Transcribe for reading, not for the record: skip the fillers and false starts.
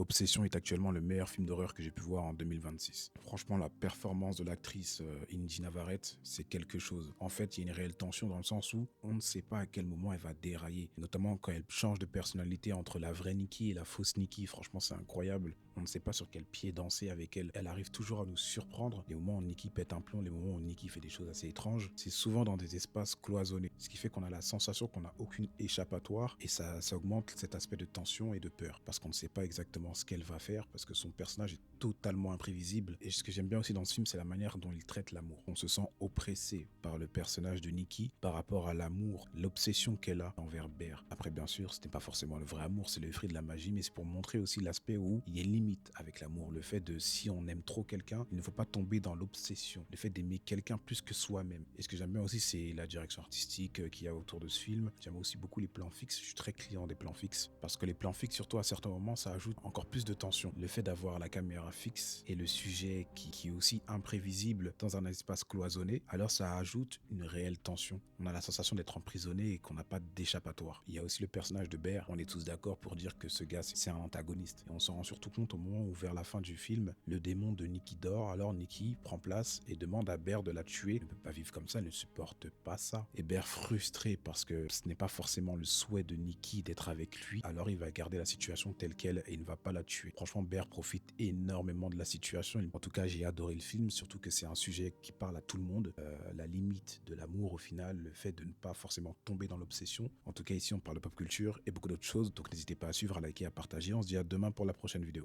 Obsession est actuellement le meilleur film d'horreur que j'ai pu voir en 2026. Franchement, la performance de l'actrice Indy Navarrete, c'est quelque chose. En fait, il y a une réelle tension dans le sens où on ne sait pas à quel moment elle va dérailler. Notamment quand elle change de personnalité entre la vraie Nikki et la fausse Nikki. Franchement, c'est incroyable. On ne sait pas sur quel pied danser avec elle. Elle arrive toujours à nous surprendre. Les moments où Nikki pète un plomb, les moments où Nikki fait des choses assez étranges, c'est souvent dans des espaces cloisonnés. Ce qui fait qu'on a la sensation qu'on n'a aucune échappatoire et ça augmente cet aspect de tension et de peur. Parce qu'on ne sait pas exactement ce qu'elle va faire, parce que son personnage est totalement imprévisible. Et ce que j'aime bien aussi dans ce film, c'est la manière dont il traite l'amour. On se sent oppressé par le personnage de Nikki par rapport à l'amour, l'obsession qu'elle a envers Bear. Après, bien sûr, ce n'est pas forcément le vrai amour, c'est le fruit de la magie, mais c'est pour montrer aussi l'aspect où il y a une limite avec l'amour. Le fait de, si on aime trop quelqu'un, il ne faut pas tomber dans l'obsession. Le fait d'aimer quelqu'un plus que soi-même. Et ce que j'aime bien aussi, c'est la direction artistique qu'il y a autour de ce film. J'aime aussi beaucoup les plans fixes. Je suis très client des plans fixes. Parce que les plans fixes, surtout à certains moments, ça ajoute encore plus de tension. Le fait d'avoir la caméra fixe et le sujet qui est aussi imprévisible dans un espace cloisonné, alors ça ajoute une réelle tension. On a la sensation d'être emprisonné et qu'on n'a pas d'échappatoire. Il y a aussi le personnage de Bear. On est tous d'accord pour dire que ce gars, c'est un antagoniste. Et on s'en rend surtout compte au moment où, vers la fin du film, le démon de Nikki dort. Alors Nikki prend place et demande à Bear de la tuer. Elle ne peut pas vivre comme ça, elle ne supporte pas ça. Et Bear, frustré parce que ce n'est pas forcément le souhait de Nikki d'être avec lui, alors il va garder la situation telle qu'elle et il ne va pas la tuer. Franchement, Bear profite énormément de la situation. En tout cas, j'ai adoré le film, surtout que c'est un sujet qui parle à tout le monde. La limite de l'amour au final, le fait de ne pas forcément tomber dans l'obsession. En tout cas, ici, on parle de pop culture et beaucoup d'autres choses. Donc n'hésitez pas à suivre, à liker, à partager. On se dit à demain pour la prochaine vidéo.